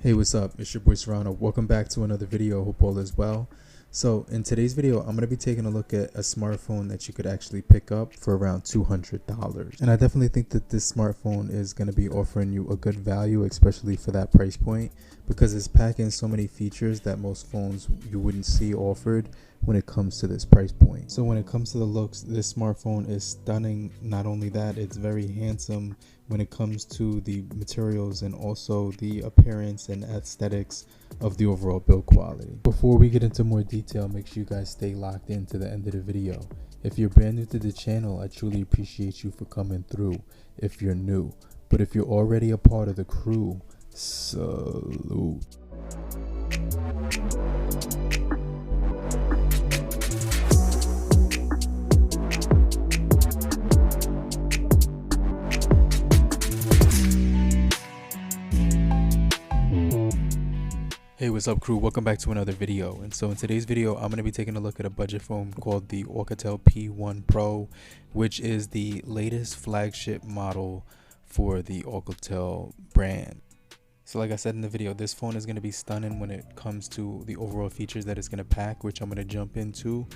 Hey, what's up? It's your boy Serrano. Welcome back to another video. Hope all is well. So in today's video, I'm going to be taking a look at a smartphone that you could actually pick up for around $200. And I definitely think that this smartphone is going to be offering you a good value, especially for that price point, because it's packing so many features that most phones you wouldn't see offered when it comes to this price point. So when it comes to the looks, this smartphone is stunning. Not only that, it's very handsome when it comes to the materials and also the appearance and aesthetics of the overall build quality. Before we get into more detail, make sure you guys stay locked in to the end of the video. If you're brand new to the channel, I truly appreciate you for coming through if you're new. But if you're already a part of the crew, salute. Hey, what's up crew? Welcome back to another video. And so in today's video, I'm going to be taking a look at a budget phone called the OUKITEL P1 Pro, which is the latest flagship model for the OUKITEL brand. So like I said in the video, this phone is going to be stunning when it comes to the overall features that it's going to pack, which I'm going to jump into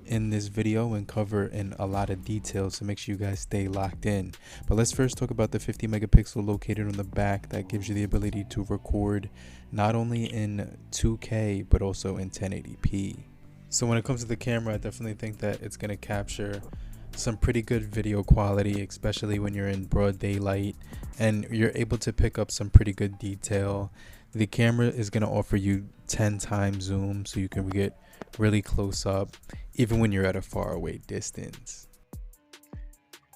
in this video and cover in a lot of details, so make sure you guys stay locked in. But let's first talk about the 50 megapixel located on the back that gives you the ability to record not only in 2K but also in 1080p. So when it comes to the camera, I definitely think that it's going to capture some pretty good video quality, especially when you're in broad daylight and you're able to pick up some pretty good detail. The camera is going to offer you 10 times zoom, so you can get really close up even when you're at a far away distance.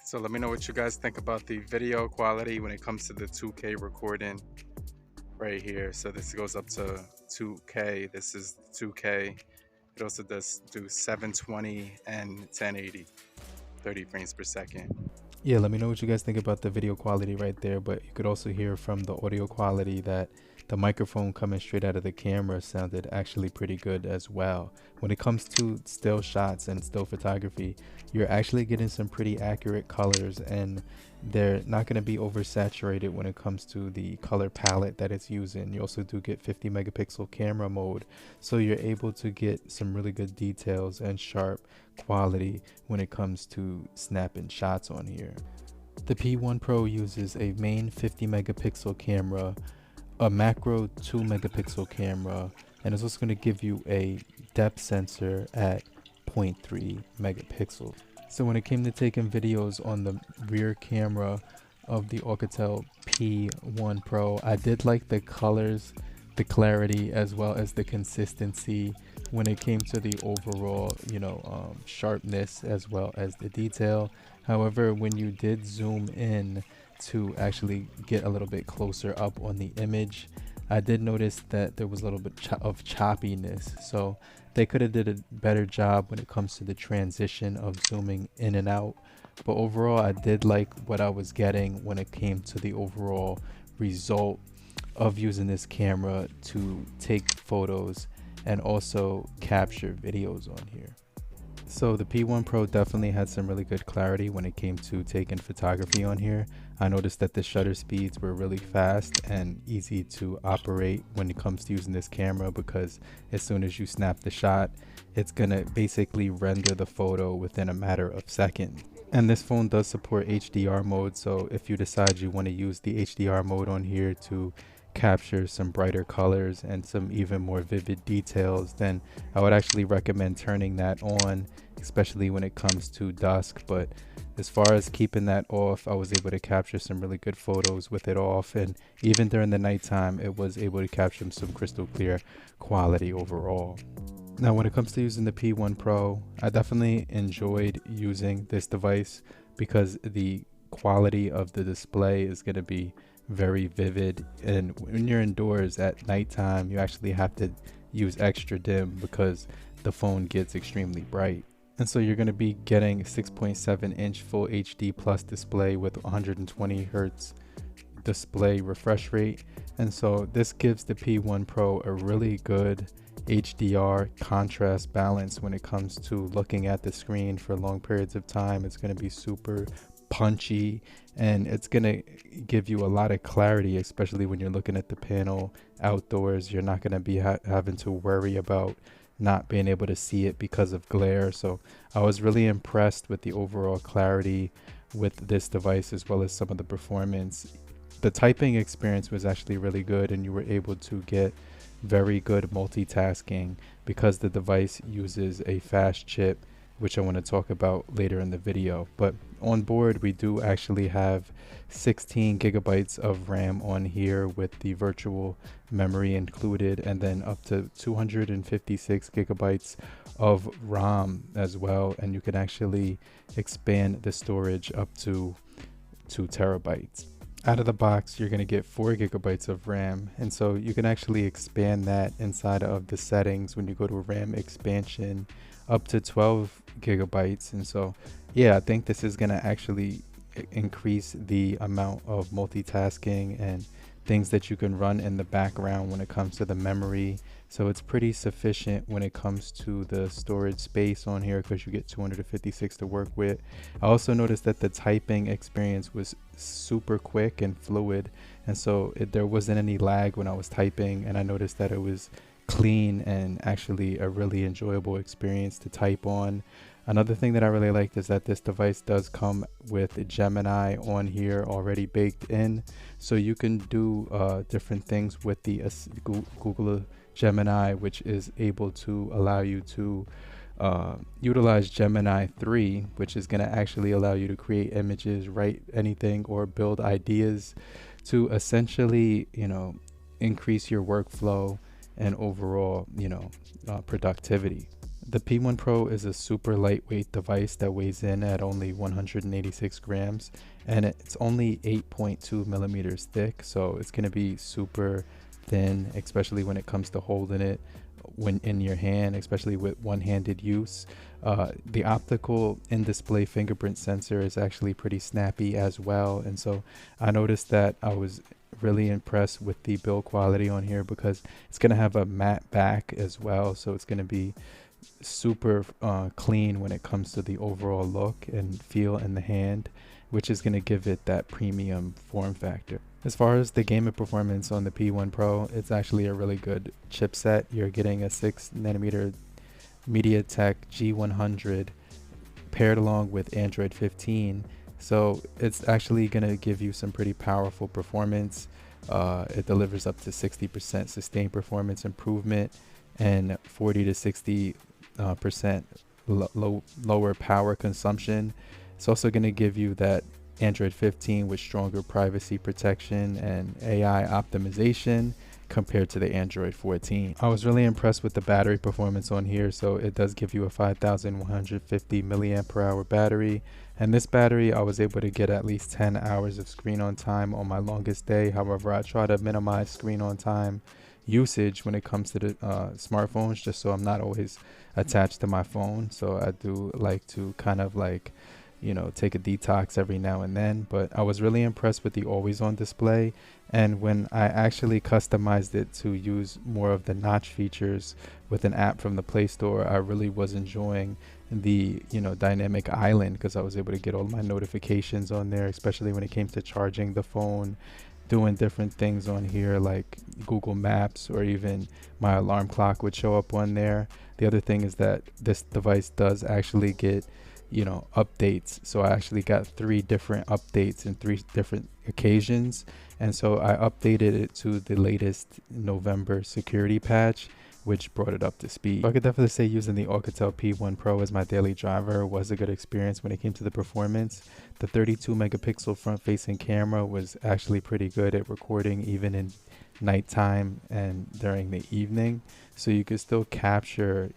So let me know what you guys think about the video quality when it comes to the 2K recording right here. So this goes up to 2K. This is 2K. It also does do 720 and 1080, 30 frames per second. Yeah, let me know what you guys think about the video quality right there. But you could also hear from the audio quality that the microphone coming straight out of the camera sounded actually pretty good as well. When it comes to still shots and still photography, you're actually getting some pretty accurate colors, and they're not going to be oversaturated when it comes to the color palette that it's using. You also do get 50 megapixel camera mode, so you're able to get some really good details and sharp quality when it comes to snapping shots on here. The P1 Pro uses a main 50 megapixel camera, a macro 2 megapixel camera, and it's also going to give you a depth sensor at 0.3 megapixels. So when it came to taking videos on the rear camera of the OUKITEL P1 Pro, I did like the colors, the clarity, as well as the consistency when it came to the overall, sharpness as well as the detail. However, when you did zoom in to actually get a little bit closer up on the image, I did notice that there was a little bit of choppiness, so they could have did a better job when it comes to the transition of zooming in and out. But overall, I did like what I was getting when it came to the overall result of using this camera to take photos and also capture videos on here. So the P1 Pro definitely had some really good clarity when it came to taking photography on here. I noticed that the shutter speeds were really fast and easy to operate when it comes to using this camera, because as soon as you snap the shot, it's gonna basically render the photo within a matter of seconds. And this phone does support HDR mode, so if you decide you want to use the HDR mode on here to capture some brighter colors and some even more vivid details, then I would actually recommend turning that on, especially when it comes to dusk. But as far as keeping that off, I was able to capture some really good photos with it off, and even during the nighttime it was able to capture some crystal clear quality overall. Now when it comes to using the P1 Pro, I definitely enjoyed using this device because the quality of the display is going to be very vivid, and when you're indoors at nighttime you actually have to use extra dim because the phone gets extremely bright. And so you're going to be getting 6.7 inch full HD plus display with 120 hertz display refresh rate, and so this gives the P1 Pro a really good HDR contrast balance when it comes to looking at the screen for long periods of time. It's going to be super punchy, and it's gonna give you a lot of clarity, especially when you're looking at the panel outdoors. You're not gonna be having to worry about not being able to see it because of glare. So I was really impressed with the overall clarity with this device, as well as some of the performance. The typing experience was actually really good, and you were able to get very good multitasking because the device uses a fast chip, which I want to talk about later in the video. But on board, we do actually have 16 gigabytes of RAM on here with the virtual memory included, and then up to 256 gigabytes of ROM as well. And you can actually expand the storage up to 2 terabytes. Out of the box, you're going to get 4 gigabytes of RAM, and so you can actually expand that inside of the settings when you go to RAM expansion up to 12 gigabytes. And so yeah, I think this is going to actually increase the amount of multitasking and things that you can run in the background when it comes to the memory. So it's pretty sufficient when it comes to the storage space on here, because you get 256 to work with. I also noticed that the typing experience was super quick and fluid, and so there wasn't any lag when I was typing, and I noticed that it was clean and actually a really enjoyable experience to type on. Another thing that I really liked is that this device does come with Gemini on here already baked in, so you can do different things with the Google Gemini, which is able to allow you to utilize Gemini 3, which is going to actually allow you to create images, write anything, or build ideas to essentially, increase your workflow and overall, productivity. The P1 Pro is a super lightweight device that weighs in at only 186 grams, and it's only 8.2 millimeters thick, so it's going to be super thin, especially when it comes to holding it when in your hand, especially with one-handed use. The optical in-display fingerprint sensor is actually pretty snappy as well, and so I noticed that I was really impressed with the build quality on here, because it's going to have a matte back as well, so it's going to be super clean when it comes to the overall look and feel in the hand, which is going to give it that premium form factor. As far as the gaming performance on the P1 Pro, it's actually a really good chipset. You're getting a 6 nanometer MediaTek G100 paired along with Android 15, so it's actually going to give you some pretty powerful performance. It delivers up to 60% sustained performance improvement and 40 to 60% lower power consumption. It's also going to give you that Android 15 with stronger privacy protection and AI optimization compared to the Android 14. I was really impressed with the battery performance on here. So it does give you a 5150 milliamp per hour battery, and this battery I was able to get at least 10 hours of screen on time on my longest day. However, I try to minimize screen on time usage when it comes to the smartphones, just so I'm not always attached to my phone. So I do like to kind of take a detox every now and then. But I was really impressed with the always on display, and when I actually customized it to use more of the notch features with an app from the Play Store, I really was enjoying the dynamic island, because I was able to get all my notifications on there, especially when it came to charging the phone, doing different things on here like Google Maps, or even my alarm clock would show up on there. The other thing is that this device does actually get updates, so I actually got 3 different updates in 3 different occasions, and so I updated it to the latest November security patch, which brought it up to speed. So I could definitely say using the OUKITEL P1 Pro as my daily driver was a good experience when it came to the performance. The 32 megapixel front facing camera was actually pretty good at recording even in nighttime and during the evening, so you could still capture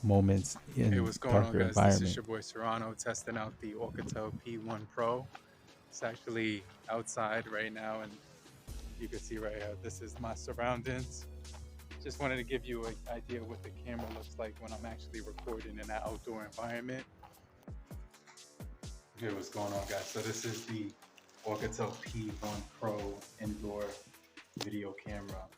moments in darker environment. This is your boy Serrano testing out the OUKITEL P1 Pro. It's actually outside right now, and you can see right here, this is my surroundings. Just wanted to give you an idea what the camera looks like when I'm actually recording in an outdoor environment. Okay, what's going on, guys? So this is the OUKITEL P1 Pro indoor video camera.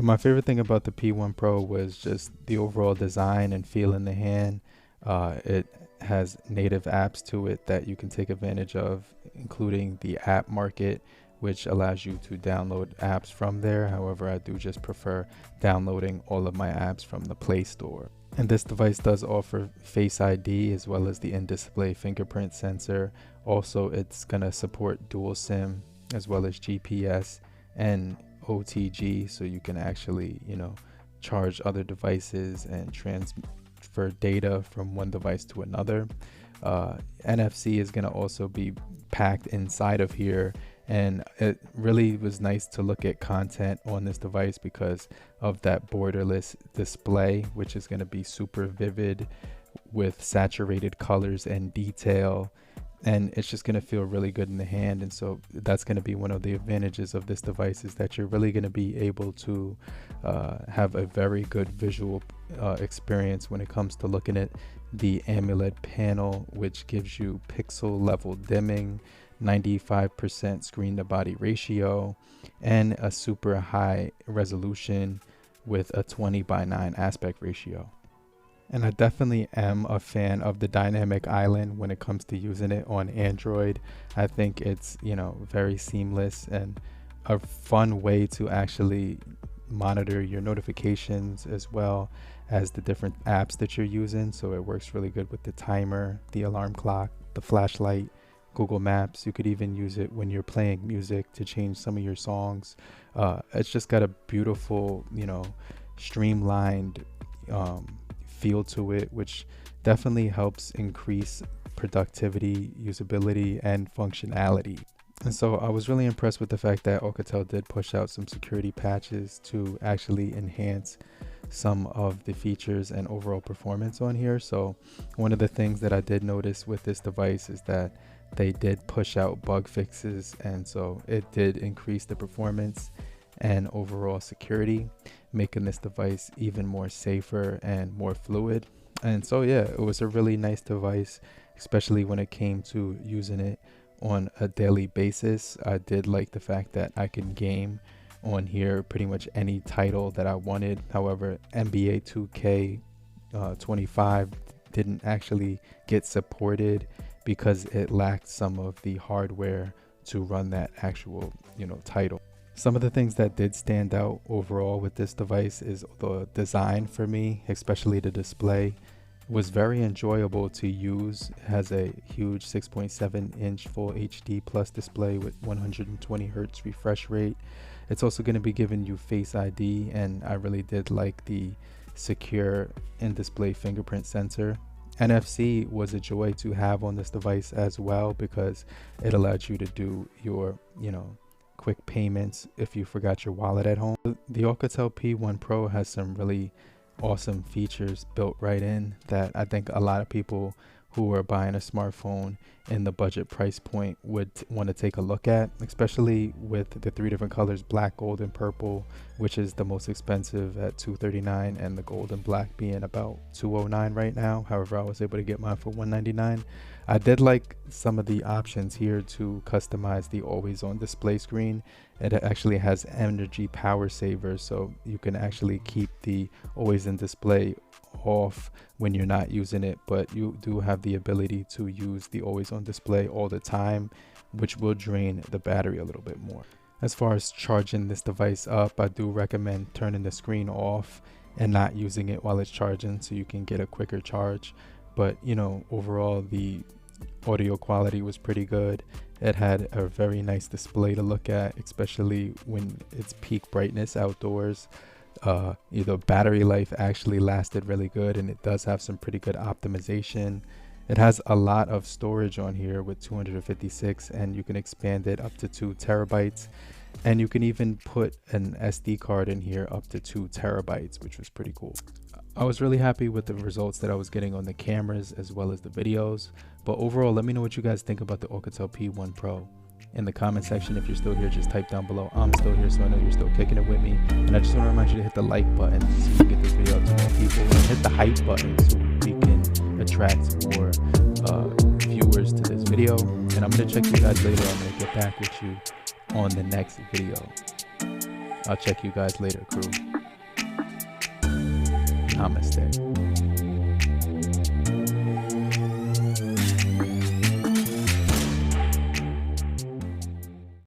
My favorite thing about the P1 Pro was just the overall design and feel in the hand. It has native apps to it that you can take advantage of, including the app market, which allows you to download apps from there. However, I do just prefer downloading all of my apps from the Play Store. And this device does offer Face ID as well as the in-display fingerprint sensor. Also, it's going to support dual SIM as well as GPS and OTG, so you can actually, charge other devices and transfer data from one device to another. NFC is going to also be packed inside of here, and it really was nice to look at content on this device because of that borderless display, which is going to be super vivid with saturated colors and detail, and it's just going to feel really good in the hand. And so that's going to be one of the advantages of this device, is that you're really going to be able to have a very good visual experience when it comes to looking at the AMOLED panel, which gives you pixel level dimming, 95% screen to body ratio, and a super high resolution with a 20:9 aspect ratio. And I definitely am a fan of the dynamic island when it comes to using it on Android. I think it's, very seamless and a fun way to actually monitor your notifications as well as the different apps that you're using. So it works really good with the timer, the alarm clock, the flashlight, Google Maps. You could even use it when you're playing music to change some of your songs. It's just got a beautiful, streamlined feel to it, which definitely helps increase productivity, usability, and functionality. And so I was really impressed with the fact that OUKITEL did push out some security patches to actually enhance some of the features and overall performance on here. So one of the things that I did notice with this device is that they did push out bug fixes, and so it did increase the performance and overall security, making this device even more safer and more fluid. And so yeah, it was a really nice device, especially when it came to using it on a daily basis. I did like the fact that I can game on here pretty much any title that I wanted. However, NBA 2K25 didn't actually get supported because it lacked some of the hardware to run that actual, title. Some of the things that did stand out overall with this device is the design for me, especially the display. It was very enjoyable to use. It has a huge 6.7-inch full HD plus display with 120 Hz refresh rate. It's also going to be giving you Face ID, and I really did like the secure in-display fingerprint sensor. NFC was a joy to have on this device as well, because it allowed you to do your, quick payments if you forgot your wallet at home. The OUKITEL P1 Pro has some really awesome features built right in that I think a lot of people who are buying a smartphone in the budget price point would want to take a look at, especially with the 3 different colors, black, gold, and purple, which is the most expensive at $239, and the gold and black being about $209 right now. However, I was able to get mine for $199. I did like some of the options here to customize the always on display screen. It actually has energy power savers, so you can actually keep the always in display off when you're not using it, but you do have the ability to use the always on display all the time, which will drain the battery a little bit more. As far as charging this device up, I do recommend turning the screen off and not using it while it's charging, so you can get a quicker charge. But overall the audio quality was pretty good. It had a very nice display to look at, especially when it's peak brightness outdoors. The battery life actually lasted really good, and it does have some pretty good optimization. It has a lot of storage on here with 256, and you can expand it up to 2 terabytes, and you can even put an SD card in here up to 2 terabytes, which was pretty cool. I was really happy with the results that I was getting on the cameras as well as the videos. But overall, let me know what you guys think about the OUKITEL P1 Pro. In the comment section, if you're still here, just type down below. I'm still here, so I know you're still kicking it with me. And I just want to remind you to hit the like button so we can get this video out to more people. And hit the hype button so we can attract more viewers to this video. And I'm going to check you guys later. I'm going to get back with you on the next video. I'll check you guys later, crew. Namaste.